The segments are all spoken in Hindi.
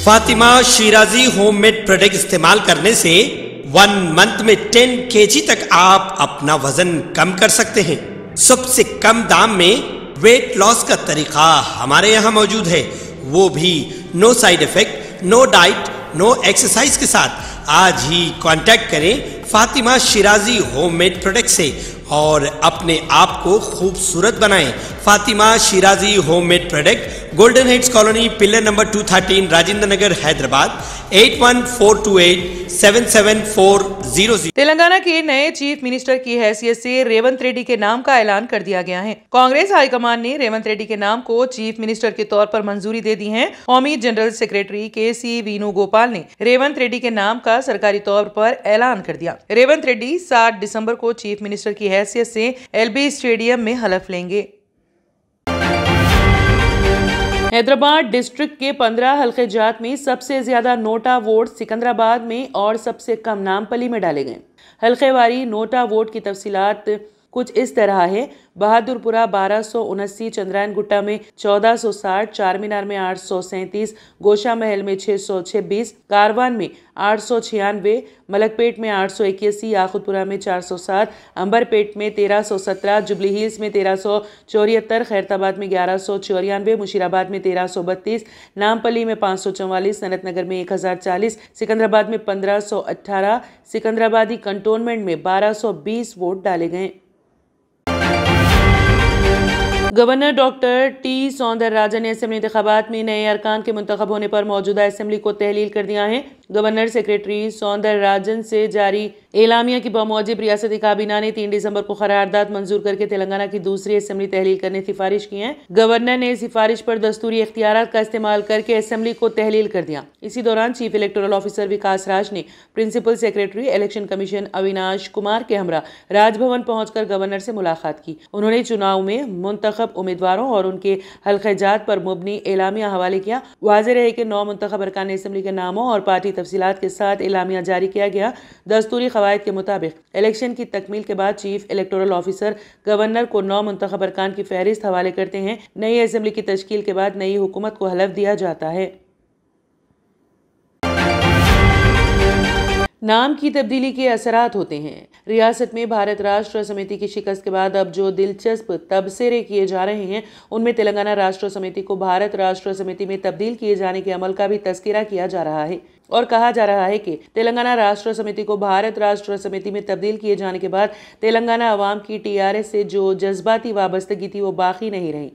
फातिमा शिराजी होममेड प्रोडक्ट इस्तेमाल करने से 1 मंथ में 10 kg तक आप अपना वजन कम कर सकते हैं। सबसे कम दाम में वेट लॉस का तरीका हमारे यहाँ मौजूद है, वो भी no side effect, no diet, no exercise के साथ। आज ही कांटेक्ट करें फातिमा शिराजी होममेड प्रोडक्ट से और अपने आप को खूबसूरत बनाएं। Fatima Shirazi homemade product, golden heads colony, pillar number 213, Rajendra Nagar, Hyderabad 8142877400। Telangana के नए चीफ मिनिस्टर की हैसियत से रेवंत रेड्डी के नाम का ऐलान कर दिया गया है। कांग्रेस हाईकमान ने रेवंत रेड्डी के नाम को चीफ मिनिस्टर के तौर पर मंजूरी दे दी है। कौमी जनरल सेक्रेटरी KC वेणुगोपाल ने रेवंत रेड्डी के नाम का सरकारी तौर पर ऐलान कर दिया। रेवंत रेड्डी 7 दिसंबर को चीफ मिनिस्टर की हैसियत से LB स्टेडियम में हलफ लेंगे। हैदराबाद डिस्ट्रिक्ट के 15 हल्के जात में सबसे ज्यादा नोटा वोट सिकंदराबाद में और सबसे कम नामपली में डाले गए। हल्केवारी नोटा वोट की तफसीलात कुछ इस तरह है। बहादुरपुरा 1279, चंद्रायन गुट्टा में 1460, चार मीनार में 837, गोशा महल में 626, कारवान में 896, मलकपेट में 881, याकुतपुरा में 407, अंबरपेट में 1317, जुबली हिल्स में 1374, खैरताबाद में 1194, मुशीराबाद में 1332, नामपली में 544, सनत नगर में 1040, सिकंदराबाद में 1518, सिकंदराबादी कंटोनमेंट में 1220 वोट डाले गए। गवर्नर डॉक्टर T सौंदरराजन ने असेंबली इंतखाबात में नए अरकान के मुंतखब होने पर मौजूदा असेंबली को तहलील कर दिया है। गवर्नर सेक्रेटरी सौंदरराजन से जारी एलामिया की बमौजिब रियासती काबीना ने 3 दिसंबर को करारदाद मंजूर करके तेलंगाना की दूसरी असेंबली तहलील करने की सिफारिश की है। गवर्नर ने सिफारिश पर दस्तूरी इख्तियारात का इस्तेमाल करके असेंबली को तहलील कर दिया। इसी दौरान chief electoral officer Vikas Raj ने principal secretary election commission Avinash Kumar के हमरा राजभवन पहुंचकर गवर्नर से मुलाकात की। उन्होंने चुनाव में मुंतखब उम्मीदवारों और उनके हल्के-जात पर मुबनी एलामिया हवाले किया। वाज़ेह रहे कि 9 मुंतखब अरकान असेंबली के नामों और पार्टी तफसीलात के साथ एलामिया जारी किया गया। दस्तूरी क़वायद के मुताबिक इलेक्शन की तकमील के बाद चीफ इलेक्टोरल ऑफिसर गवर्नर को 9 मुंतखब अरकान की फहरिस्त हवाले करते हैं। नई असेंबली की तश्कील के बाद नई हुकूमत को हलफ दिया जाता है। नाम की तब्दीली के असरात होते हैं। रियासत में भारत राष्ट्र समिति की शिकस्त के बाद अब जो दिलचस्प तबसरे किए जा रहे हैं, उनमें तेलंगाना राष्ट्र समिति को भारत राष्ट्र समिति में तब्दील किए जाने के अमल का भी तज़किरा किया जा रहा है और कहा जा रहा है कि तेलंगाना राष्ट्र समिति को भारत राष्ट्र समिति में तब्दील किए जाने के बाद तेलंगाना अवाम की TRS से जो जज्बाती वाबस्तगी थी वो बाकी नहीं रही,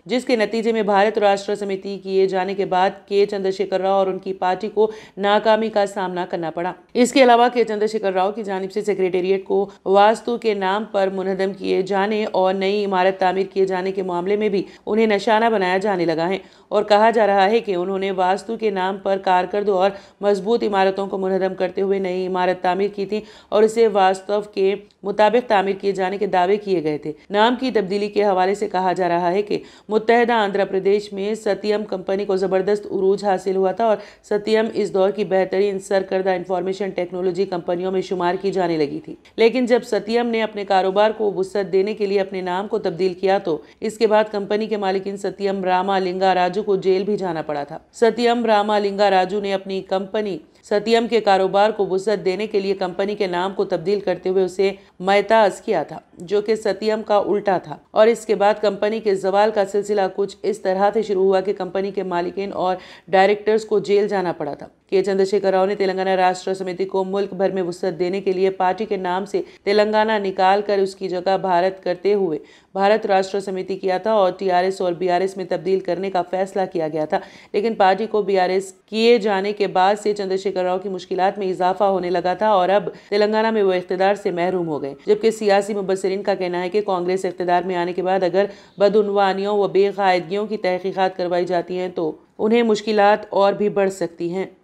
जिसके नतीजे में भारत राष्ट्र समिति किए जाने के बाद के चंद्रशेखर राव और उनकी पार्टी को नाकामी का सामना करना पड़ा। इसके अलावा के चंद्रशेखर राव की जानिब से सेक्रेटेरिएट को वास्तु के नाम पर मुनहदम किए जाने और नई इमारत तामीर किए जाने के मामले में भी उन्हें निशाना बनाया जाने लगा है और कहा जा रहा है कि उन्होंने वास्तु के नाम पर कारकर्द और मजबूत इमारतों को मुनहदम करते हुए नई इमारत तामीर की थी और इसे वास्तव के मुताबिक तामीर किए जाने के दावे किए गए थे। नाम की तब्दीली के हवाले से कहा जा रहा है कि मुत्तहदा आंध्र प्रदेश में सत्यम कंपनी को ज़बरदस्त उरूज हासिल हुआ था और सत्यम इस दौर की बेहतरीन सरकर्दा इंफॉर्मेशन टेक्नोलॉजी कंपनियों में शुमार की जाने लगी थी। लेकिन जब सत्यम ने अपने कारोबार को वुसअत देने के लिए अपने नाम को तब्दील किया तो इसके बाद कंपनी के मालिकिन सत्यम रामालिंगा राजू को जेल भी जाना पड़ा था। सत्यम रामालिंगा राजू ने अपनी कंपनी सत्यम के कारोबार को वुसअत देने के लिए कंपनी के नाम को तब्दील करते हुए उसे मैताज किया था, जो कि सत्यम का उल्टा था। और इसके बाद कंपनी के जवाल का सिलसिला कुछ इस तरह से शुरू हुआ कि कंपनी के मालिकिन और डायरेक्टर्स को जेल जाना पड़ा था। के चंद्रशेखर राव ने तेलंगाना राष्ट्र समिति को मुल्क भर में वुसअत देने के लिए पार्टी के नाम से तेलंगाना निकाल कर उसकी जगह भारत करते हुए भारत राष्ट्र समिति किया था और TRS और BRS में तब्दील करने का फैसला किया गया था। लेकिन पार्टी को BRS किए जाने के बाद से चंद्रशेखर राव की मुश्किलात में इजाफा होने लगा था और अब तेलंगाना में वो इख्तिदार से महरूम हो गए। जबकि सियासी मुबस्सिरीन का कहना है कि कांग्रेस इख्तिदार में आने के बाद अगर बदउनवानियों व बेकायदगियों की तहकीकात करवाई जाती हैं तो उन्हें मुश्किलात और भी बढ़ सकती हैं।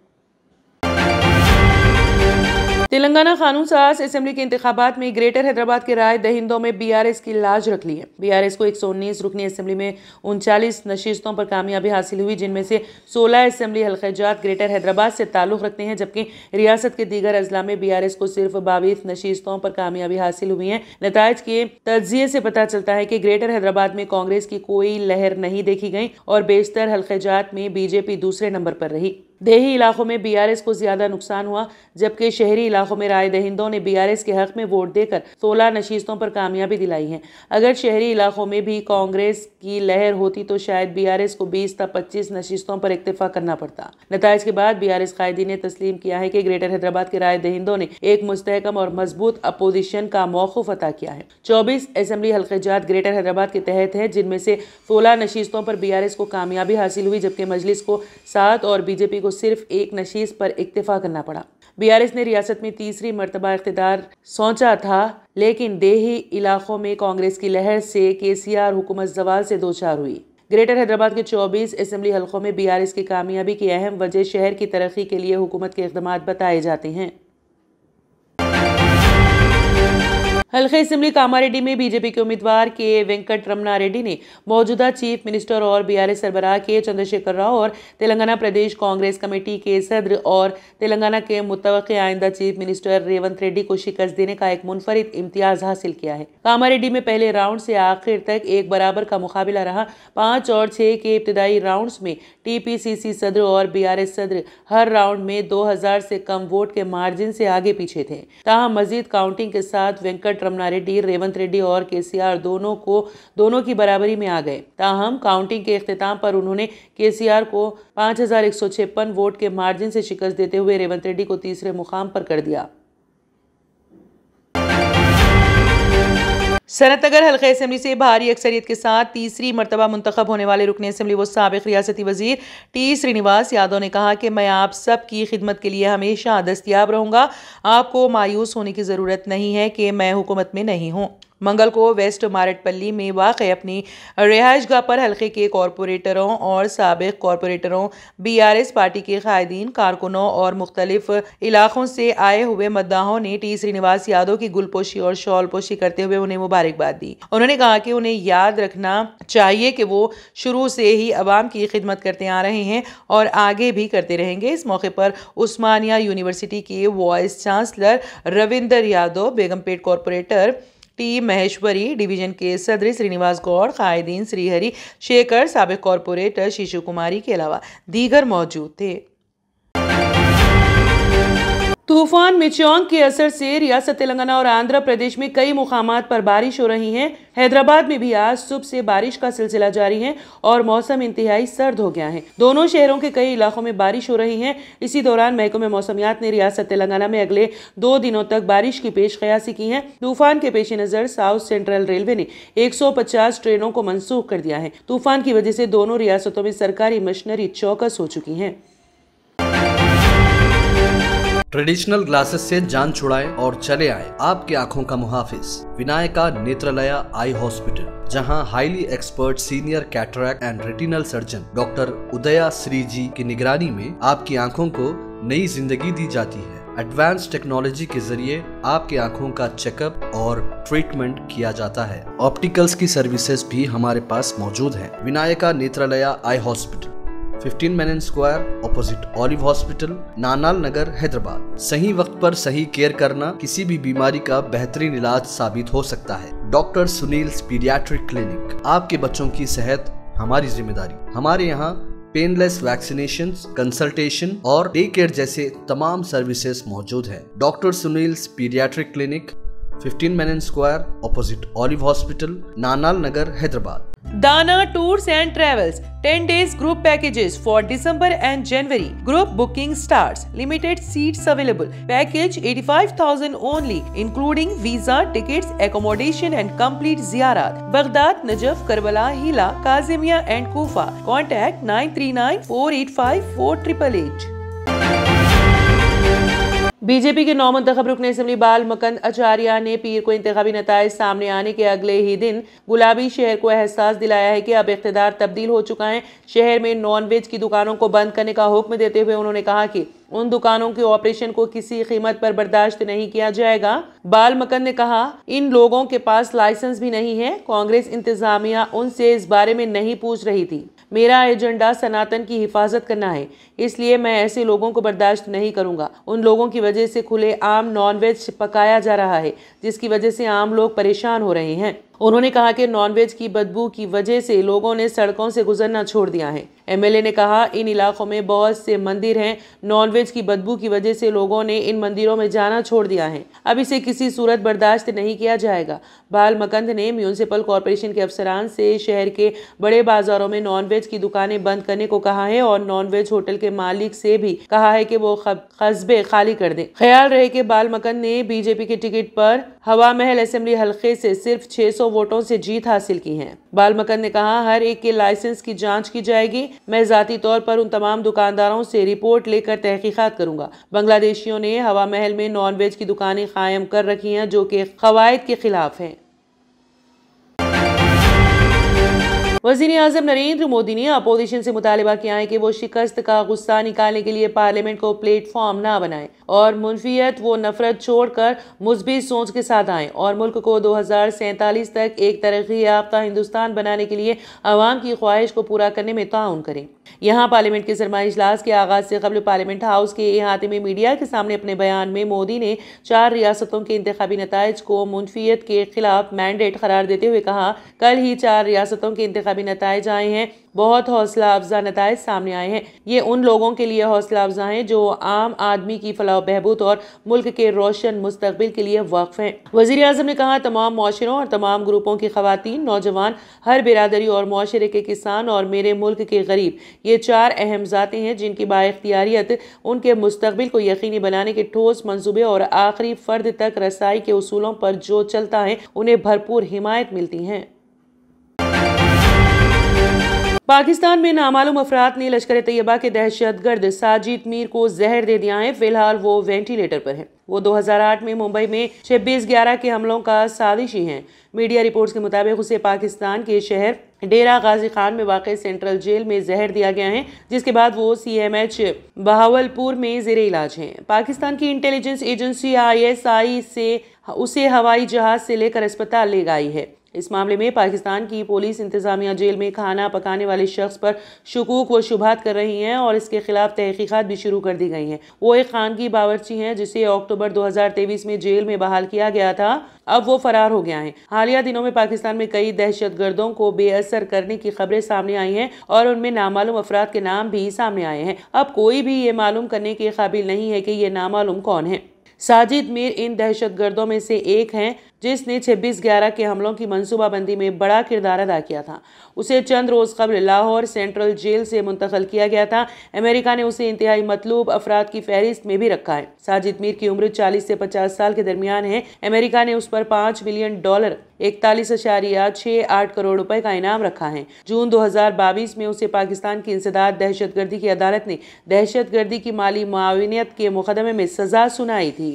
तेलंगाना कानून साज असेंबली के इंतखाबात में ग्रेटर हैदराबाद के राय दहिंदों में बीआरएस की लाज रख ली है। बीआरएस को 119 रुकनी असेंबली में 39 नशिस्तों पर कामयाबी हासिल हुई, जिनमें से 16 असेंबली हल्क़ाजात ग्रेटर हैदराबाद से ताल्लुक़ रखते हैं, जबकि रियासत के दीगर अजला में बीआरएस को सिर्फ 22 नशिस्तों पर कामयाबी हासिल हुई है। नताइज के तज्जिये से पता चलता है कि ग्रेटर हैदराबाद में कांग्रेस की कोई लहर नहीं देखी गई और बेशतर हल्क़ाजात में बीजेपी दूसरे नंबर पर रही। देही इलाकों में बीआरएस को ज्यादा नुकसान हुआ, जबकि शहरी इलाकों में राय दहिंदों ने बीआरएस के हक में वोट देकर 16 नशीस्तों पर कामयाबी दिलाई है। अगर शहरी इलाकों में भी कांग्रेस की लहर होती तो शायद बीआरएस को 20 या 25 नशीस्तों पर इक्तफा करना पड़ता। नताइज के बाद बीआरएस कायदीन ने तस्लीम किया है कि ग्रेटर हैदराबाद के राय दहिंदों ने एक मुस्तहकम और मजबूत अपोजिशन का मौक़िफ़ अता किया है। 24 असेंबली हल्क़ाजात ग्रेटर हैदराबाद के तहत है, जिनमें से 16 नशीस्तों पर बीआरएस को कामयाबी हासिल हुई, जबकि मजलिस को 7 और बीजेपी को सिर्फ एक नशीस पर इक्तिफा करना पड़ा। बीआरएस ने रियासत में तीसरी मर्तबा इख्तिदार सोचा था, लेकिन देही इलाकों में कांग्रेस की लहर से केसीआर हुकूमत ज़वाल से दोचार हुई। ग्रेटर हैदराबाद के 24 असेंबली हल्कों में बीआरएस की कामयाबी की अहम वजह शहर की तरक्की के लिए हुकूमत के इक़दाम बताए जाते हैं। हल्के असेंबली कामारेड्डी में बीजेपी के उम्मीदवार के वेंकट रमना रेड्डी ने मौजूदा चीफ मिनिस्टर और बीआरएस सरबराह के चंद्रशेखर राव और तेलंगाना प्रदेश कांग्रेस कमेटी के सदर और तेलंगाना के मुतवक्किल आइंदा चीफ मिनिस्टर रेवंत रेड्डी को शिकस्त देने का एक मुनफरिद इम्तियाज हासिल किया है। कामारेड्डी में पहले राउंड से आखिर तक एक बराबर का मुकाबला रहा। 5 और 6 के इब्तदाई राउंड्स में टीपीसीसी सदर और बीआरएस सदर हर राउंड में 2000 से कम वोट के मार्जिन से आगे पीछे थे। ताहम मजीद काउंटिंग के साथ वेंकट रमना रेड्डी, रेवंत रेड्डी और केसीआर दोनों की बराबरी में आ गए। ताहम काउंटिंग के इख्तिताम पर उन्होंने केसीआर को 5156 वोट के मार्जिन से शिकस्त देते हुए रेवंत रेड्डी को तीसरे मुकाम पर कर दिया। सनतनगर हल्के असेंबली से भारी अक्सरियत के साथ तीसरी मरतबा मुंतखब होने वाले रुकन असेंबली व साबिक रियासती वजीर टी श्रीनिवास यादव ने कहा कि मैं आप सब की खिदमत के लिए हमेशा दस्तयाब रहूँगा। आपको मायूस होने की ज़रूरत नहीं है कि मैं हुकूमत में नहीं हूँ। मंगल को वेस्ट मारटपल्ली में वाक़ अपनी रिहाइशगाह पर हल्के के कॉरपोरेटरों और साबिक कॉरपोरेटरों, बीआरएस पार्टी के कायदीन, कारकुनों और मुख्तलिफ इलाकों से आए हुए मद्दाहों ने टी श्रीनिवास यादव की गुलपोशी और शॉलपोशी करते हुए उन्हें मुबारकबाद दी। उन्होंने कहा कि उन्हें याद रखना चाहिए कि वो शुरू से ही अवाम की खिदमत करते आ रहे हैं और आगे भी करते रहेंगे। इस मौके पर उस्मानिया यूनिवर्सिटी के vice chancellor Ravinder Yadav, Begumpet corporator T Maheshwari, division के सदर श्रीनिवास गौड़, कायदीन श्रीहरी शेखर, साबिक कॉरपोरेटर शिशु कुमारी के अलावा दीगर मौजूद थे। तूफान मिचोंग के असर से रियासत तेलंगाना और आंध्र प्रदेश में कई मुकामात पर बारिश हो रही है। हैदराबाद में भी आज सुबह से बारिश का सिलसिला जारी है और मौसम इंतहाई सर्द हो गया है। दोनों शहरों के कई इलाकों में बारिश हो रही है। इसी दौरान महकमे मौसमियात ने रियासत तेलंगाना में अगले 2 दिनों तक बारिश की पेशकयासी की है। तूफान के पेश नज़र साउथ सेंट्रल रेलवे ने 150 ट्रेनों को मनसूख कर दिया है। तूफान की वजह से दोनों रियासतों में सरकारी मशीनरी चौकस हो चुकी है। ट्रेडिशनल ग्लासेस से जान छुड़ाएं और चले आए आपकी आंखों का मुहाफिज विनायका नेत्रालया आई हॉस्पिटल, जहां highly expert senior cataract and retinal surgeon doctor उदया श्री जी की निगरानी में आपकी आंखों को नई जिंदगी दी जाती है। एडवांस टेक्नोलॉजी के जरिए आपकी आंखों का चेकअप और ट्रीटमेंट किया जाता है। ऑप्टिकल्स की सर्विसेज भी हमारे पास मौजूद है। Vinayaka Netralaya eye hospital, 15 Menon square, opposite Olive hospital, Nanal Nagar, Hyderabad. सही वक्त पर सही केयर करना किसी भी बीमारी का बेहतरीन इलाज साबित हो सकता है। डॉक्टर सुनील पीडियाट्रिक क्लिनिक, आपके बच्चों की सेहत हमारी जिम्मेदारी। हमारे यहाँ पेनलेस वैक्सीनेशन, कंसल्टेशन और डे केयर जैसे तमाम सर्विसेज मौजूद है। Doctor Sunil paediatric clinic, 15 Menon square, opposite Olive hospital, Nanal Nagar, Hyderabad. Dana Tours and Travels 10 days group packages for December and January. Group booking starts. Limited seats available. Package 85,000 only, including visa, tickets, accommodation and complete ziyarat. Baghdad, Najaf, Karbala, Hila, Kazimia and Kufa. Contact 939 485 4888. BJP के 9 मुंतखब रुकन असेंबली बाल मकंद आचार्य ने पीर को इंतखाबी नताइज सामने आने के अगले ही दिन गुलाबी शहर को एहसास दिलाया है कि अब इख्तिदार तब्दील हो चुका है। शहर में नॉनवेज की दुकानों को बंद करने का हुक्म देते हुए उन्होंने कहा कि उन दुकानों के ऑपरेशन को किसी कीमत पर बर्दाश्त नहीं किया जाएगा। बाल मकंद ने कहा, इन लोगों के पास लाइसेंस भी नहीं है। कांग्रेस इंतजामिया उनसे इस बारे में नहीं पूछ रही थी। मेरा एजेंडा सनातन की हिफाजत करना है, इसलिए मैं ऐसे लोगों को बर्दाश्त नहीं करूंगा। उन लोगों की वजह से खुले आम नॉनवेज पकाया जा रहा है, जिसकी वजह से आम लोग परेशान हो रहे हैं। उन्होंने कहा कि नॉनवेज की बदबू की वजह से लोगों ने सड़कों से गुजरना छोड़ दिया है। एमएलए ने कहा, इन इलाकों में बहुत से मंदिर हैं। नॉनवेज की बदबू की वजह से लोगों ने इन मंदिरों में जाना छोड़ दिया है। अब इसे किसी सूरत बर्दाश्त नहीं किया जाएगा। बाल मकंद ने म्यूनिसिपल कॉरपोरेशन के अफसरान से शहर के बड़े बाजारों में नॉनवेज की दुकानें बंद करने को कहा है और नॉनवेज होटल के मालिक से भी कहा है कि वो कस्बे खाली कर दें। ख्याल रहे कि बाल मकंद ने बीजेपी के टिकट पर हवा महल असेंबली हल्के से सिर्फ 600 वोटों से जीत हासिल की है। बाल मकंद ने कहा, हर एक के लाइसेंस की जांच की जाएगी। मैं जाती तौर पर उन तमाम दुकानदारों से रिपोर्ट लेकर तहकीकात करूंगा। बांग्लादेशियों ने हवा महल में नॉनवेज की दुकानें कायम कर रखी हैं जो कि कवायद के खिलाफ हैं। वज़ीर-ए-आज़म नरेंद्र मोदी ने अपोजिशन से मुतालिबा किया है कि वो शिकस्त का गुस्सा निकालने के लिए पार्लियामेंट को प्लेटफॉर्म ना बनाएं और मुनफियत व नफरत छोड़कर मुस्बित सोच के साथ आएं और मुल्क को 2047 तक एक तरक्की याफ्ता हिंदुस्तान बनाने के लिए अवाम की ख्वाहिश को पूरा करने में ताउन करें। यहाँ पार्लियामेंट के सरमाई इजलास के आगाज से कबल पार्लियामेंट हाउस के इहाते में मीडिया के सामने अपने बयान में मोदी ने 4 रियासतों के इंतखाबी नताइज को मुनफियत के खिलाफ मैंडेट करार देते हुए कहा, कल ही 4 रियासतों के इंतखाबी नताइज आए हैं। बहुत हौसला अफजा नताइज सामने आए हैं। ये उन लोगों के लिए हौसला अफजा हैं जो आम आदमी की फलाह बहबूद और मुल्क के रोशन मुस्तकबिल के लिए वक्फ हैं। वज़ीर-ए-आज़म ने कहा, तमाम मुआशरों और तमाम ग्रुपों की खवातीन, नौजवान, हर बिरादरी और मुआशरे के किसान और मेरे मुल्क के गरीब, ये 4 अहम ज़ातें हैं जिनकी बाइख्तियारियत उनके मुस्तकबिल को यकीनी बनाने के ठोस मंसूबे और आखिरी फर्द तक रसाई के उसूलों पर जो चलता है उन्हें भरपूर हिमायत मिलती है। पाकिस्तान में नामालूम अफराद ने लश्कर तैयबा के दहशतगर्द साजिद मीर को जहर दे दिया है। फिलहाल वो वेंटिलेटर पर है। वो 2008 में मुंबई में 26/11 के हमलों का साजिशी हैं। मीडिया रिपोर्ट्स के मुताबिक उसे पाकिस्तान के शहर डेरा गाजी खान में वाक़ सेंट्रल जेल में जहर दिया गया है, जिसके बाद वो CMH बहावलपुर में ज़ेरे इलाज हैं। पाकिस्तान की इंटेलिजेंस एजेंसी ISI से उसे हवाई जहाज से लेकर अस्पताल ले गई है। इस मामले में पाकिस्तान की पुलिस इंतजामिया जेल में खाना पकाने वाले शख्स पर शुकूक व शुबहात कर रही हैं और इसके खिलाफ तहकीकात भी शुरू कर दी गई हैं। वो एक खानगी बावर्ची हैं जिसे अक्टूबर 2023 में जेल में बहाल किया गया था। अब वो फरार हो गया है। हालिया दिनों में पाकिस्तान में कई दहशतगर्दों को बेअसर करने की खबरें सामने आई हैं और उनमें नामालूम अफराद के नाम भी सामने आए हैं। अब कोई भी ये मालूम करने के काबिल नहीं है कि ये नामालूम कौन है। साजिद मीर इन दहशतगर्दों में से एक हैं जिसने 26/11 के हमलों की मंसूबाबंदी में बड़ा किरदार अदा किया था। उसे चंद रोज कबल लाहौर सेंट्रल जेल से मुंतकिल किया गया था। अमेरिका ने उसे इंतहाई मतलूब अफराद की फहरिस्त में भी रखा है। साजिद मीर की उम्र 40 से 50 साल के दरमियान है। अमेरिका ने उस पर $5 मिलियन 41.68 करोड़ रुपए का इनाम रखा है। जून 2022 में उसे पाकिस्तान की इंसदाद दहशतगर्दी की अदालत ने दहशतगर्दी की माली मुआविनत के मुकदमे में सजा सुनाई थी।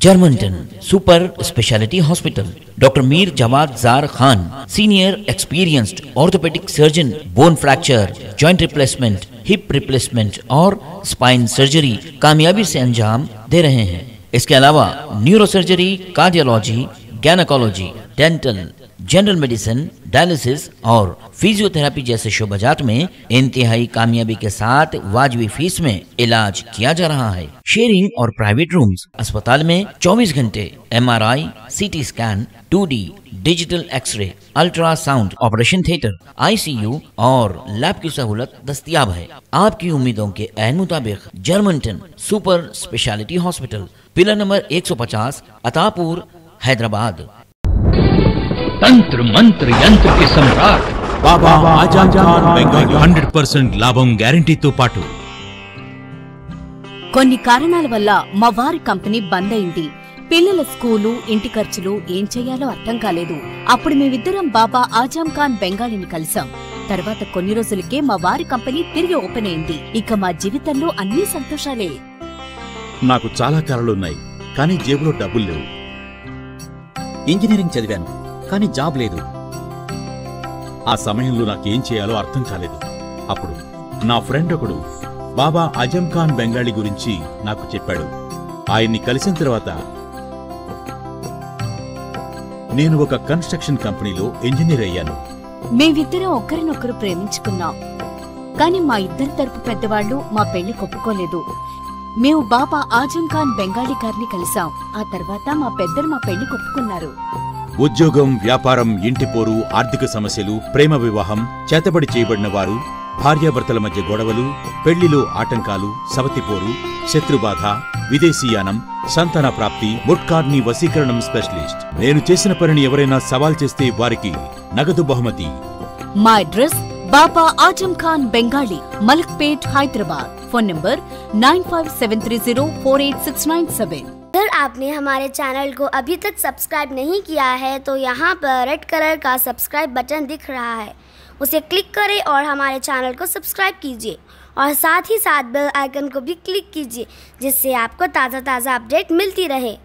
Germanten super speciality hospital, doctor Mir Jawad Zar Khan, senior experienced orthopaedic surgeon, bone fracture, joint replacement, hip replacement और स्पाइन सर्जरी कामयाबी से अंजाम दे रहे हैं। इसके अलावा neurosurgery, cardiology, gynaecology, dental, general medicine, dialysis और फिजियोथेरेपी जैसे शोबाजात में इंतहाई कामयाबी के साथ वाजबी फीस में इलाज किया जा रहा है। शेयरिंग और प्राइवेट रूम्स, अस्पताल में 24 घंटे MRI, CT scan, 2D digital X-ray, ultrasound, operation theatre, ICU और लैब की सहूलत दस्तयाब है। आपकी उम्मीदों के ऐन मुताबिक Germanten super speciality hospital, pillar number 150, Attapur, Hyderabad. तंत्र मंत्र यंत्र के सम्राट బాబా ఆజాద్ ఖాన్ బెంగాల్ 100% లాభం గ్యారంటీతో పాటు. కొన్ని కారణాల వల్ల మా వారి కంపెనీ బంద్ అయింది. పిల్లల స్కూలు, ఇంటి ఖర్చులు ఏం చేయాలో అర్థం కాలేదు. అప్పుడు మేమిద్దరం బాబా ఆజాం ఖాన్ బెంగాలీని కలిసాం. తర్వాత కొన్ని రోజులకే మా వారి కంపెనీ తిరిగి ఓపెన్ అయింది. ఇక మా జీవితంలో అన్ని సంతోషాలే. నాకు చాలా కలలున్నాయి, కానీ జేబులో డబ్బులు లేవు. ఇంజనీరింగ్ చదివాను, కానీ జాబ్ లేదు. ఆ సమయంలో నాకేం చేయాలో అర్థం కాలేదు. అప్పుడు నా ఫ్రెండ్ ఒకడు బాబా అజం ఖాన్ బెంగాలీ గురించి నాకు చెప్పాడు. ఆయన్ని కలిసిన తర్వాత నేను ఒక కన్స్ట్రక్షన్ కంపెనీలో ఇంజనీర్ అయ్యాను. మేమిద్దరం ఒకరినొకరు ప్రేమించుకున్నాం, కానీ మా ఇద్దరి తరపు పెద్దవాళ్లు మా పెళ్లి ఒప్పుకోలేదు. మేము బాబా ఆజం ఖాన్ బెంగాలీ గారిని కలిసాం. ఆ తర్వాత మా పెద్దలు మా పెళ్లి ఒప్పుకున్నారు. ఉద్యోగం, వ్యాపారం, ఇంటిపోరు, ఆర్థిక సమస్యలు, ప్రేమ వివాహం, చేతబడి చేయబడిన వారు, భార్యాభర్తల మధ్య గొడవలు, పెళ్లిలో ఆటంకాలు, సవతిపోరు, శత్రుబాధ, విదేశీయానం, సంతాన ప్రాప్తి, ముట్కార్ని వశీకరణం స్పెషలిస్ట్. నేను చేసిన పనిని ఎవరైనా సవాల్ చేస్తే వారికి నగదు బహుమతి. మా address Baba Azam Khan Bengali, Malakpet, Hyderabad. Phone number 9573048697। अगर आपने हमारे चैनल को अभी तक सब्सक्राइब नहीं किया है तो यहाँ पर रेड कलर का सब्सक्राइब बटन दिख रहा है, उसे क्लिक करें और हमारे चैनल को सब्सक्राइब कीजिए और साथ ही साथ बेल आइकन को भी क्लिक कीजिए, जिससे आपको ताज़ा अपडेट मिलती रहे।